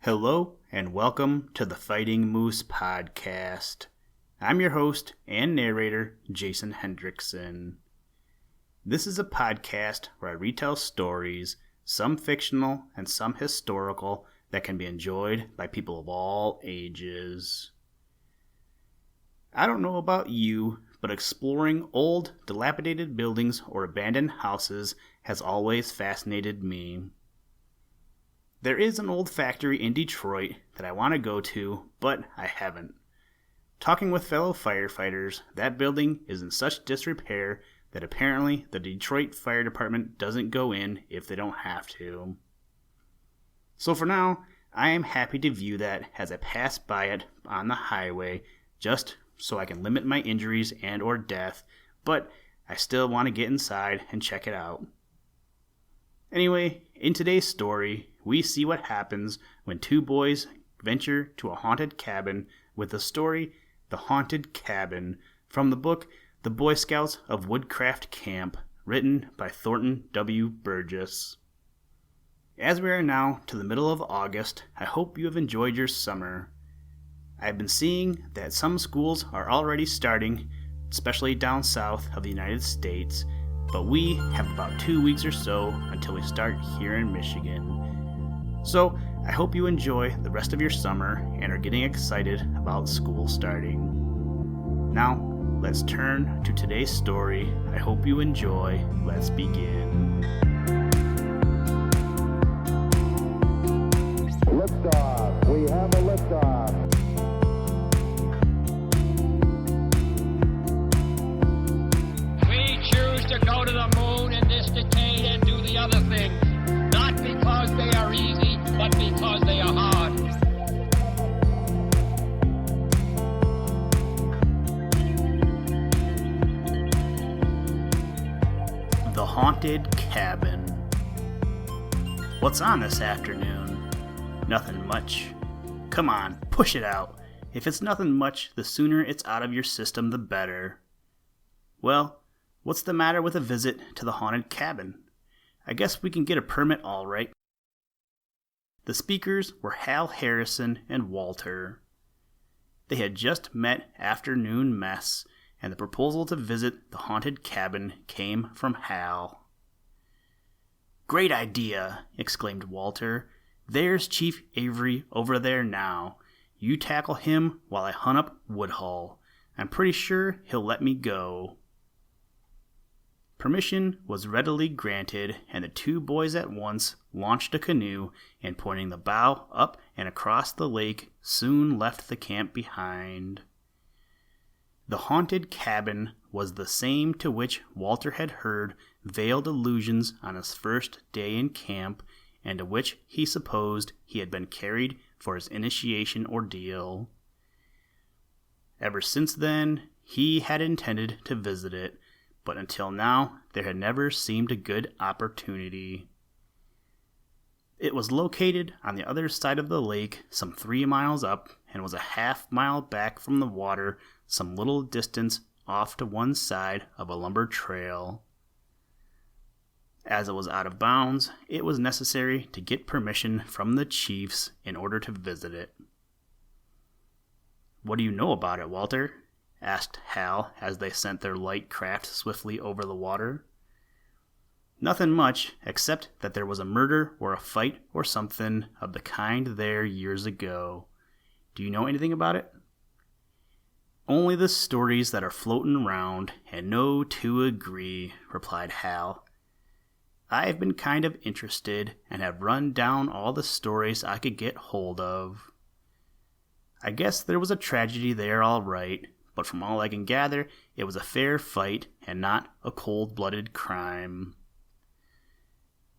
Hello and welcome to the Fighting Moose podcast. I'm your host and narrator, Jason Hendrickson. This is a podcast where I retell stories, some fictional and some historical, that can be enjoyed by people of all ages. I don't know about you, but exploring old, dilapidated buildings or abandoned houses has always fascinated me. There is an old factory in Detroit that I want to go to, but I haven't. Talking with fellow firefighters, that building is in such disrepair that apparently the Detroit Fire Department doesn't go in if they don't have to. So for now, I am happy to view that as I pass by it on the highway, just so I can limit my injuries and or death, but I still want to get inside and check it out. Anyway, in today's story, we see what happens when two boys venture to a haunted cabin with the story The Haunted Cabin from the book The Boy Scouts of Woodcraft Camp, written by Thornton W. Burgess. As we are now to the middle of August, I hope you have enjoyed your summer. I've been seeing that some schools are already starting, especially down south of the United States, but we have about 2 weeks or so until we start here in Michigan. So, I hope you enjoy the rest of your summer and are getting excited about school starting. Now, let's turn to today's story. I hope you enjoy. Let's begin. Liftoff. We have a liftoff. We choose to go to the moon in this decade and do the other things, not because they are easy, but because they are hard. The Haunted Cabin. What's on this afternoon? Nothing much. Come on, push it out. If it's nothing much, the sooner it's out of your system, the better. Well, what's the matter with a visit to the haunted cabin? I guess we can get a permit all right. The speakers were Hal Harrison and Walter. They had just met after noon mess, and the proposal to visit the haunted cabin came from Hal. "Great idea," exclaimed Walter. "There's Chief Avery over there now. You tackle him while I hunt up Woodhull. I'm pretty sure he'll let me go." Permission was readily granted, and the two boys at once launched a canoe and, pointing the bow up and across the lake, soon left the camp behind. The haunted cabin was the same to which Walter had heard veiled allusions on his first day in camp, and to which he supposed he had been carried for his initiation ordeal. Ever since then, he had intended to visit it, but until now there had never seemed a good opportunity. It was located on the other side of the lake, some 3 miles up, and was a half-mile back from the water, some little distance off to one side of a lumber trail. As it was out of bounds, it was necessary to get permission from the chiefs in order to visit it. "What do you know about it, Walter?" asked Hal as they sent their light craft swiftly over the water. "Nothing much, except that there was a murder or a fight or something of the kind there years ago. Do you know anything about it?" "Only the stories that are floating round, and no two agree," replied Hal. "I've been kind of interested, and have run down all the stories I could get hold of. I guess there was a tragedy there all right, but from all I can gather, it was a fair fight and not a cold-blooded crime.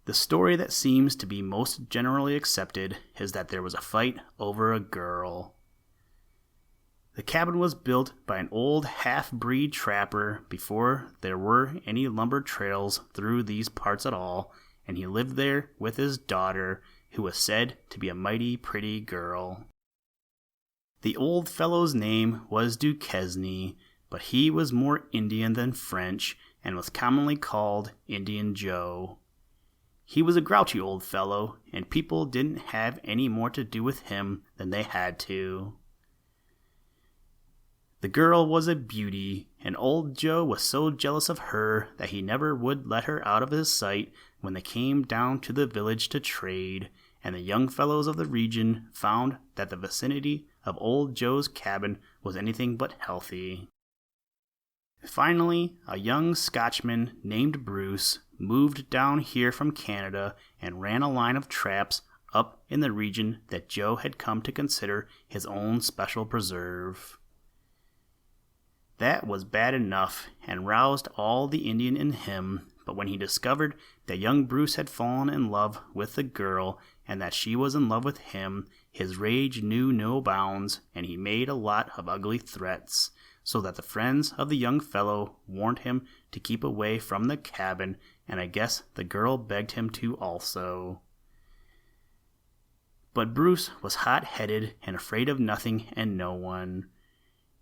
The story that seems to be most generally accepted is that there was a fight over a girl. The cabin was built by an old half-breed trapper before there were any lumber trails through these parts at all, and he lived there with his daughter, who was said to be a mighty pretty girl. The old fellow's name was Duquesne, but he was more Indian than French, and was commonly called Indian Joe. He was a grouchy old fellow, and people didn't have any more to do with him than they had to. The girl was a beauty, and old Joe was so jealous of her that he never would let her out of his sight when they came down to the village to trade, and the young fellows of the region found that the vicinity of old Joe's cabin was anything but healthy. Finally, a young Scotchman named Bruce moved down here from Canada and ran a line of traps up in the region that Joe had come to consider his own special preserve. That was bad enough and roused all the Indian in him, but when he discovered that young Bruce had fallen in love with the girl and that she was in love with him, his rage knew no bounds, and he made a lot of ugly threats, so that the friends of the young fellow warned him to keep away from the cabin, and I guess the girl begged him to also. But Bruce was hot-headed and afraid of nothing and no one.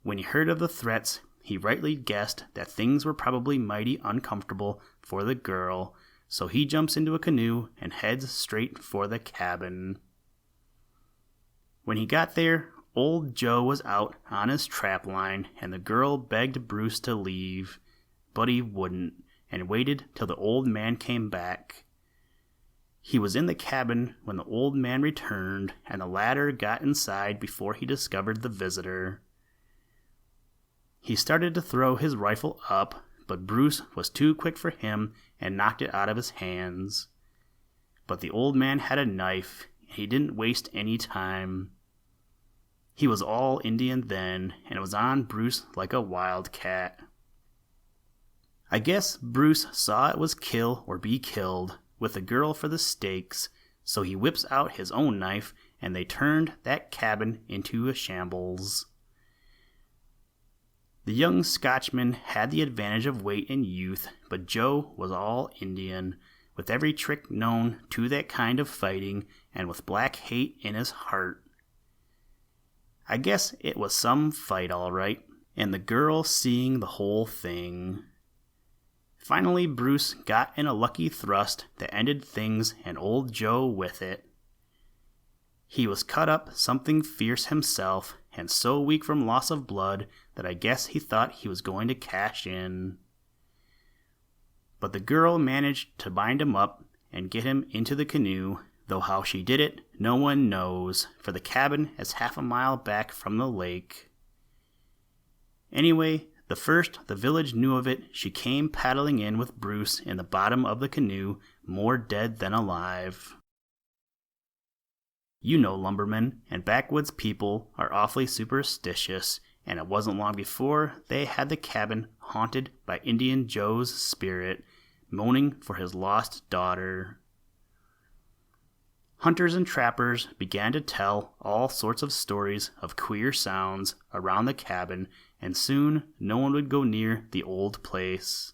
When he heard of the threats, he rightly guessed that things were probably mighty uncomfortable for the girl, so he jumps into a canoe and heads straight for the cabin. When he got there, old Joe was out on his trap line, and the girl begged Bruce to leave, but he wouldn't, and waited till the old man came back. He was in the cabin when the old man returned, and the latter got inside before he discovered the visitor. He started to throw his rifle up, but Bruce was too quick for him and knocked it out of his hands. But the old man had a knife, and he didn't waste any time. He was all Indian then, and was on Bruce like a wildcat. I guess Bruce saw it was kill or be killed, with the girl for the stakes, so he whips out his own knife, and they turned that cabin into a shambles. The young Scotchman had the advantage of weight and youth, but Joe was all Indian, with every trick known to that kind of fighting, and with black hate in his heart. I guess it was some fight all right, and the girl seeing the whole thing. Finally, Bruce got in a lucky thrust that ended things, and old Joe with it. He was cut up something fierce himself, and so weak from loss of blood that I guess he thought he was going to cash in. But the girl managed to bind him up and get him into the canoe, though how she did it, no one knows, for the cabin is half a mile back from the lake. Anyway, the first the village knew of it, she came paddling in with Bruce in the bottom of the canoe, more dead than alive. You know lumbermen and backwoods people are awfully superstitious, and it wasn't long before they had the cabin haunted by Indian Joe's spirit, moaning for his lost daughter. Hunters and trappers began to tell all sorts of stories of queer sounds around the cabin, and soon no one would go near the old place.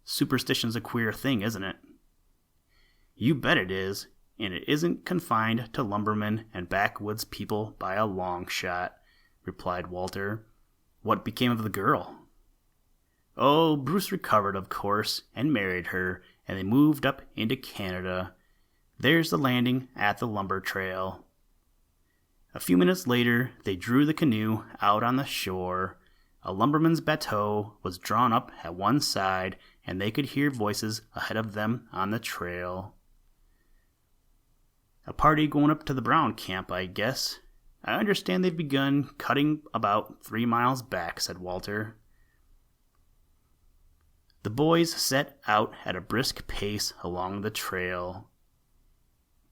Superstition's a queer thing, isn't it? You bet it is, and it isn't confined to lumbermen and backwoods people by a long shot, replied Walter. What became of the girl? Oh, Bruce recovered, of course, and married her, and they moved up into Canada. There's the landing at the lumber trail. A few minutes later, they drew the canoe out on the shore. A lumberman's bateau was drawn up at one side, and they could hear voices ahead of them on the trail. A party going up to the Brown camp, I guess. I understand they've begun cutting about 3 miles back, said Walter. The boys set out at a brisk pace along the trail.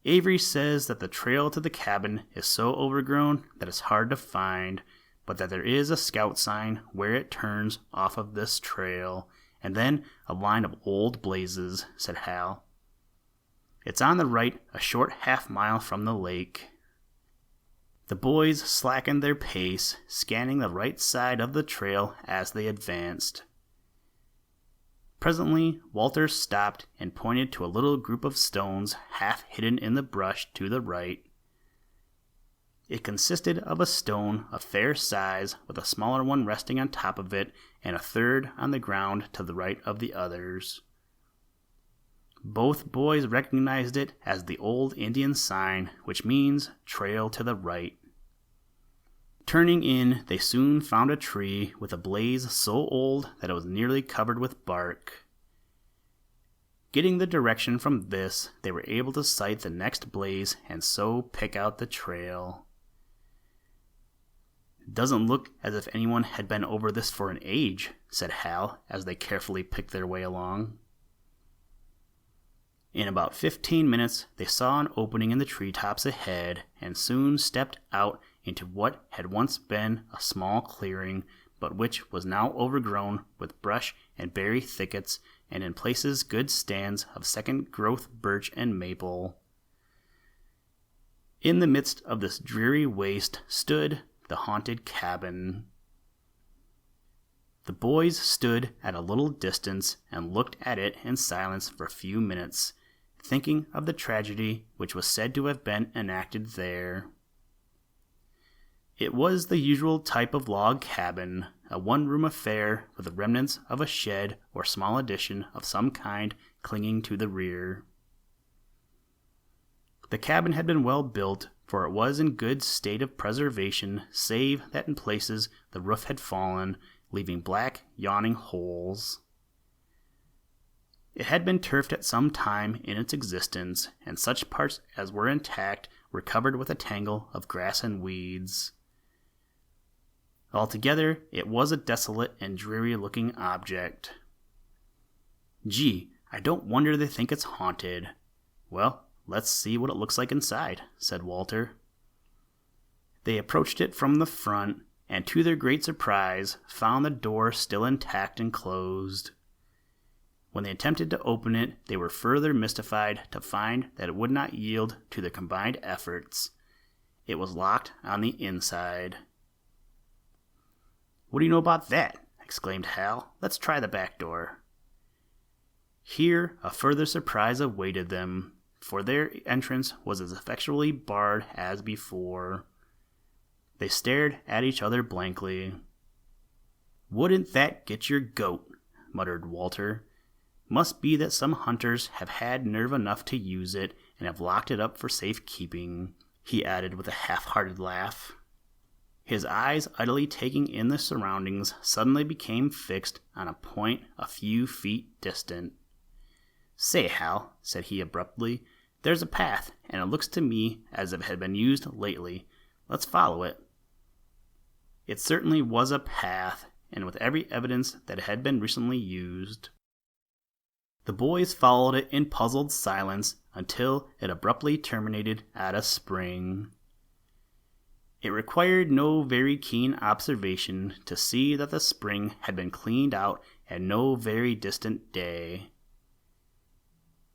Avery says that the trail to the cabin is so overgrown that it's hard to find, but that there is a scout sign where it turns off of this trail, and then a line of old blazes, said Hal. It's on the right, a short half-mile from the lake. The boys slackened their pace, scanning the right side of the trail as they advanced. Presently, Walter stopped and pointed to a little group of stones half hidden in the brush to the right. It consisted of a stone of fair size with a smaller one resting on top of it and a third on the ground to the right of the others. Both boys recognized it as the old Indian sign, which means trail to the right. Turning in, they soon found a tree with a blaze so old that it was nearly covered with bark. Getting the direction from this, they were able to sight the next blaze and so pick out the trail. "It doesn't look as if anyone had been over this for an age," said Hal as they carefully picked their way along. In about 15 minutes, they saw an opening in the treetops ahead and soon stepped out into what had once been a small clearing, but which was now overgrown with brush and berry thickets and in places good stands of second-growth birch and maple. In the midst of this dreary waste stood the haunted cabin. The boys stood at a little distance and looked at it in silence for a few minutes, thinking of the tragedy which was said to have been enacted there. It was the usual type of log cabin, a one-room affair with the remnants of a shed or small addition of some kind clinging to the rear. The cabin had been well built, for it was in good state of preservation, save that in places the roof had fallen, leaving black, yawning holes. It had been turfed at some time in its existence, and such parts as were intact were covered with a tangle of grass and weeds. Altogether, it was a desolate and dreary-looking object. "Gee, I don't wonder they think it's haunted." "Well, let's see what it looks like inside," said Walter. They approached it from the front, and to their great surprise, found the door still intact and closed. When they attempted to open it, they were further mystified to find that it would not yield to their combined efforts. It was locked on the inside. "What do you know about that?" exclaimed Hal. "Let's try the back door." Here a further surprise awaited them, for their entrance was as effectually barred as before. They stared at each other blankly. "Wouldn't that get your goat?" muttered Walter. "Must be that some hunters have had nerve enough to use it and have locked it up for safekeeping," he added with a half-hearted laugh. His eyes, idly taking in the surroundings, suddenly became fixed on a point a few feet distant. "Say, Hal," said he abruptly, "there's a path, and it looks to me as if it had been used lately. Let's follow it." It certainly was a path, and with every evidence that it had been recently used. The boys followed it in puzzled silence until it abruptly terminated at a spring. It required no very keen observation to see that the spring had been cleaned out at no very distant day.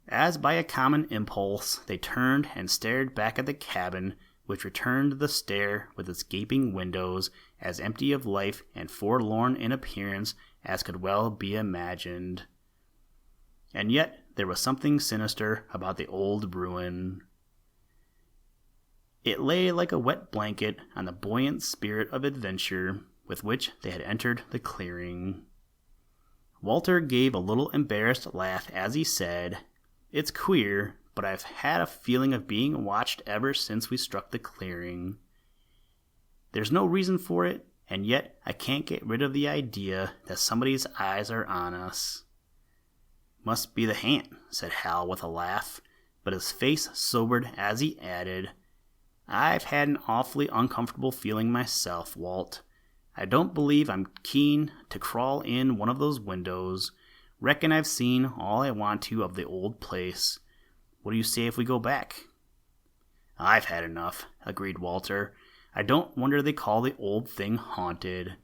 As by a common impulse, they turned and stared back at the cabin, which returned the stare with its gaping windows, as empty of life and forlorn in appearance as could well be imagined. And yet there was something sinister about the old ruin. It lay like a wet blanket on the buoyant spirit of adventure with which they had entered the clearing. Walter gave a little embarrassed laugh as he said, "It's queer, but I've had a feeling of being watched ever since we struck the clearing. There's no reason for it, and yet I can't get rid of the idea that somebody's eyes are on us." "Must be the ha'nt," said Hal with a laugh, but his face sobered as he added, "I've had an awfully uncomfortable feeling myself, Walt. I don't believe I'm keen to crawl in one of those windows. Reckon I've seen all I want to of the old place. What do you say if we go back?" "I've had enough," agreed Walter. "I don't wonder they call the old thing haunted.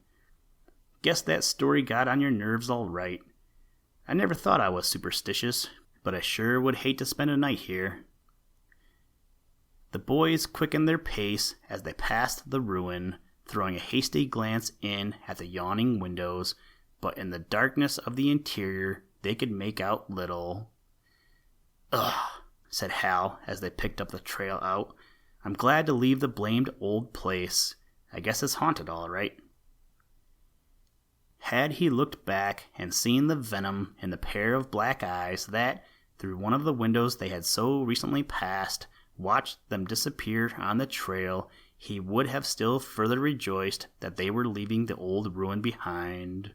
Guess that story got on your nerves all right. I never thought I was superstitious, but I sure would hate to spend a night here." The boys quickened their pace as they passed the ruin, throwing a hasty glance in at the yawning windows, but in the darkness of the interior they could make out little. "Ugh," said Hal as they picked up the trail out. "I'm glad to leave the blamed old place. I guess it's haunted all right." Had he looked back and seen the venom in the pair of black eyes that, through one of the windows they had so recently passed, watched them disappear on the trail, he would have still further rejoiced that they were leaving the old ruin behind.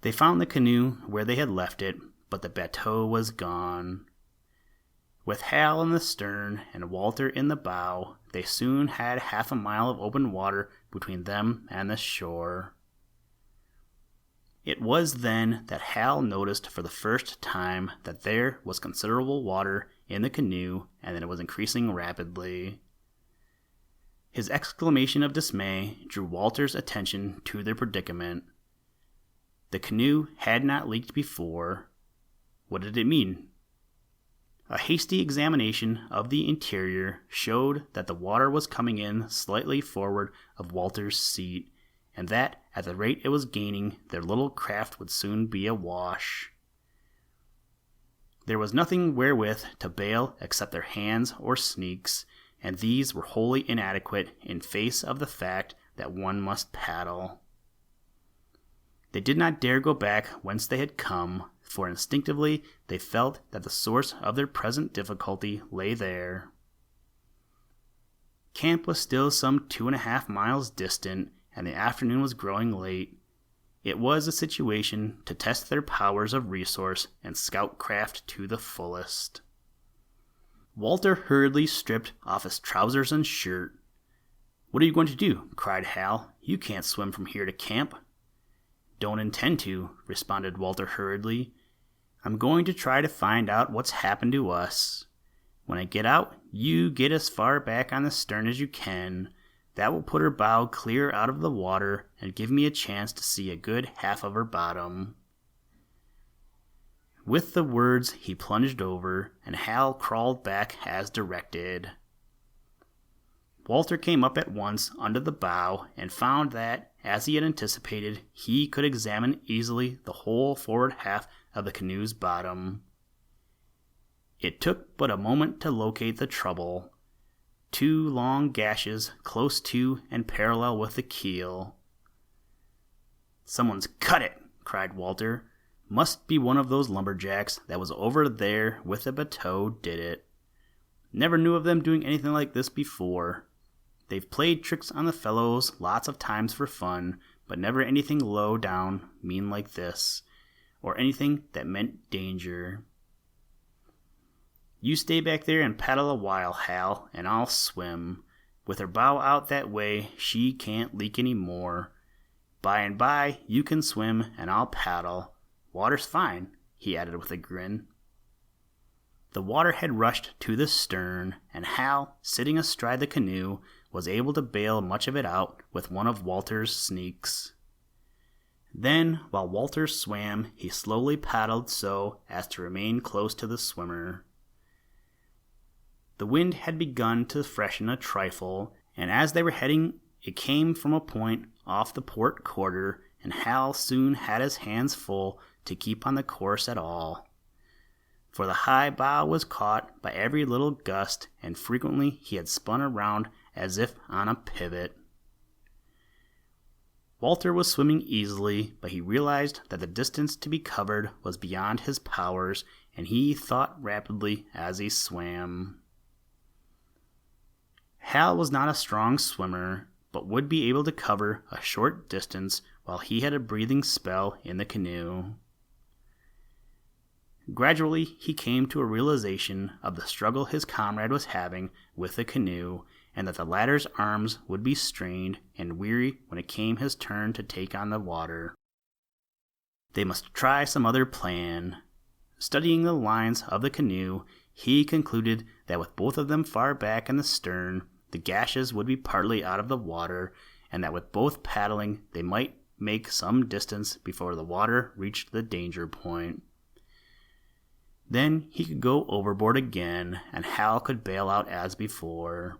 They found the canoe where they had left it, but the bateau was gone. With Hal in the stern and Walter in the bow, they soon had half a mile of open water between them and the shore. It was then that Hal noticed for the first time that there was considerable water in the canoe and that it was increasing rapidly. His exclamation of dismay drew Walter's attention to their predicament. The canoe had not leaked before. What did it mean? A hasty examination of the interior showed that the water was coming in slightly forward of Walter's seat, and that at the rate it was gaining, their little craft would soon be awash. There was nothing wherewith to bail except their hands or sneaks, and these were wholly inadequate in face of the fact that one must paddle. They did not dare go back whence they had come, for instinctively they felt that the source of their present difficulty lay there. Camp was still some 2.5 miles distant, and the afternoon was growing late. It was a situation to test their powers of resource and scout craft to the fullest. Walter hurriedly stripped off his trousers and shirt. "What are you going to do?" cried Hal. "You can't swim from here to camp." "Don't intend to," responded Walter hurriedly. "I'm going to try to find out what's happened to us. When I get out, you get as far back on the stern as you can. That will put her bow clear out of the water and give me a chance to see a good half of her bottom." With the words, he plunged over, and Hal crawled back as directed. Walter came up at once under the bow and found that, as he had anticipated, he could examine easily the whole forward half of the canoe's bottom. It took but a moment to locate the trouble. 2 long gashes close to and parallel with the keel. "Someone's cut it!" cried Walter. "Must be one of those lumberjacks that was over there with the bateau did it. Never knew of them doing anything like this before. They've played tricks on the fellows lots of times for fun, but never anything low down, mean like this, or anything that meant danger. You stay back there and paddle a while, Hal, and I'll swim. With her bow out that way, she can't leak any more. By and by, you can swim, and I'll paddle. Water's fine," he added with a grin. The water had rushed to the stern, and Hal, sitting astride the canoe, was able to bail much of it out with one of Walter's sneaks. Then, while Walter swam, he slowly paddled so as to remain close to the swimmer. The wind had begun to freshen a trifle, and as they were heading, it came from a point off the port quarter, and Hal soon had his hands full to keep on the course at all. For the high bow was caught by every little gust, and frequently he had spun around as if on a pivot. Walter was swimming easily, but he realized that the distance to be covered was beyond his powers, and he thought rapidly as he swam. Hal was not a strong swimmer, but would be able to cover a short distance while he had a breathing spell in the canoe. Gradually, he came to a realization of the struggle his comrade was having with the canoe, and that the latter's arms would be strained and weary when it came his turn to take on the water. They must try some other plan. Studying the lines of the canoe, he concluded that with both of them far back in the stern, the gashes would be partly out of the water, and that with both paddling they might make some distance before the water reached the danger point. Then he could go overboard again, and Hal could bail out as before.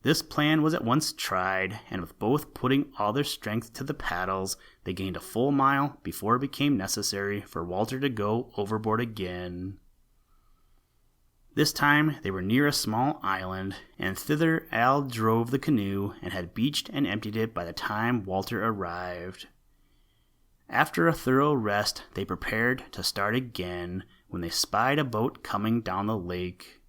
This plan was at once tried, and with both putting all their strength to the paddles, they gained a full mile before it became necessary for Walter to go overboard again. This time they were near a small island, and thither Al drove the canoe and had beached and emptied it by the time Walter arrived. After a thorough rest, they prepared to start again when they spied a boat coming down the lake.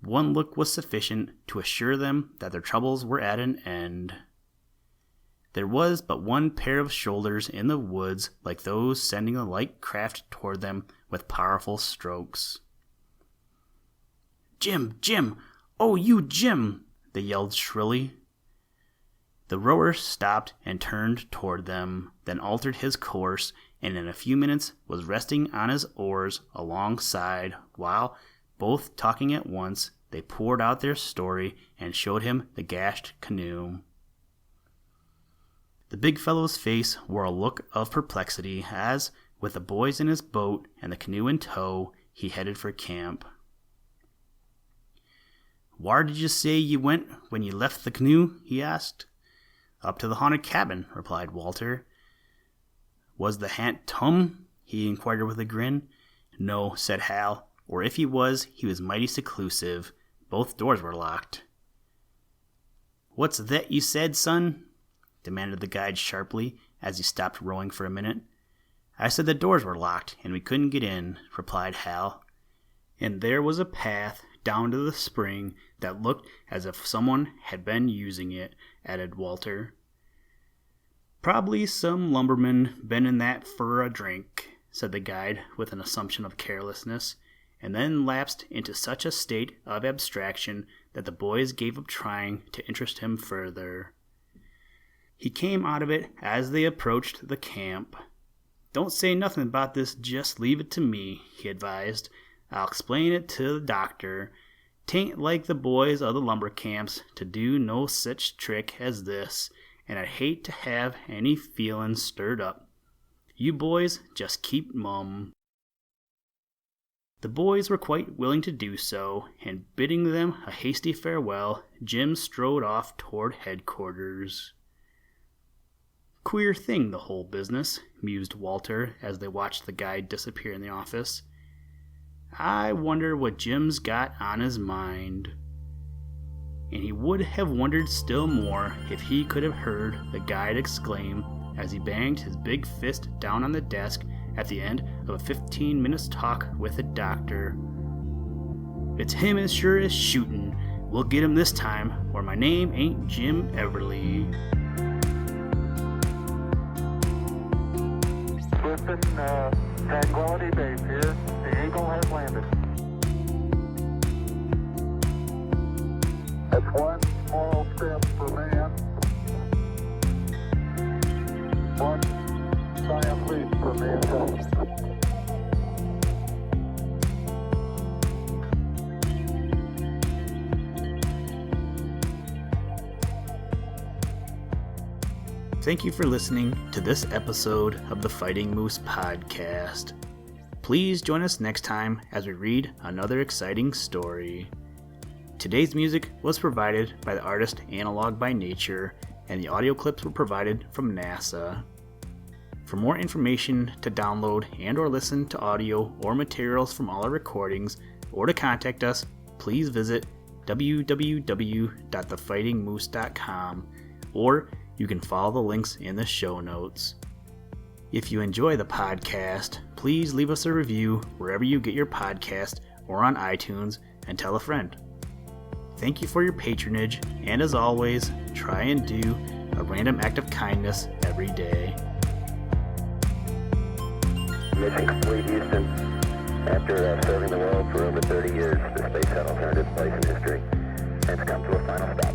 One look was sufficient to assure them that their troubles were at an end. There was but one pair of shoulders in the woods like those sending the light craft toward them with powerful strokes. "Jim! Jim! Oh, you Jim!" they yelled shrilly. The rower stopped and turned toward them, then altered his course, and in a few minutes was resting on his oars alongside, while, both talking at once, they poured out their story and showed him the gashed canoe. The big fellow's face wore a look of perplexity as, with the boys in his boat and the canoe in tow, he headed for camp. "Whar did you say ye went when ye left the canoe?" he asked. "Up to the haunted cabin," replied Walter. "Was the ha'nt tum?" he inquired with a grin. "No," said Hal, "or if he was mighty seclusive. Both doors were locked." "What's that you said, son?" demanded the guide sharply as he stopped rowing for a minute. "I said the doors were locked and we couldn't get in," replied Hal. "And there was a path down to the spring that looked as if someone had been using it," added Walter. "Probably some lumberman been in that fur a drink," said the guide with an assumption of carelessness, and then lapsed into such a state of abstraction that the boys gave up trying to interest him further. He came out of it as they approached the camp. "Don't say nothing about this, just leave it to me," he advised. "I'll explain it to the doctor. 'Tain't like the boys of the lumber camps to do no sich trick as this, and I'd hate to have any feelin's stirred up. You boys just keep mum." The boys were quite willing to do so, and bidding them a hasty farewell, Jim strode off toward headquarters. "Queer thing, the whole business," mused Walter as they watched the guide disappear in the office. "I wonder what Jim's got on his mind." And he would have wondered still more if he could have heard the guide exclaim as he banged his big fist down on the desk at the end of a 15 minutes talk with the doctor. "It's him as sure as shootin'. We'll get him this time, or my name ain't Jim Everly." Listen, Tranquility Base here. The Eagle has landed. That's one small step for man, one giant leap for mankind. Thank you for listening to this episode of the Fighting Moose podcast. Please join us next time as we read another exciting story. Today's music was provided by the artist Analog by Nature, and the audio clips were provided from NASA. For more information to download and or listen to audio or materials from all our recordings, or to contact us, please visit www.thefightingmoose.com, or you can follow the links in the show notes. If you enjoy the podcast, please leave us a review wherever you get your podcast or on iTunes, and tell a friend. Thank you for your patronage, and as always, try and do a random act of kindness every day. Mission complete, Houston. After serving the world for over 30 years, the space shuttle turned its place in history and has come to a final stop.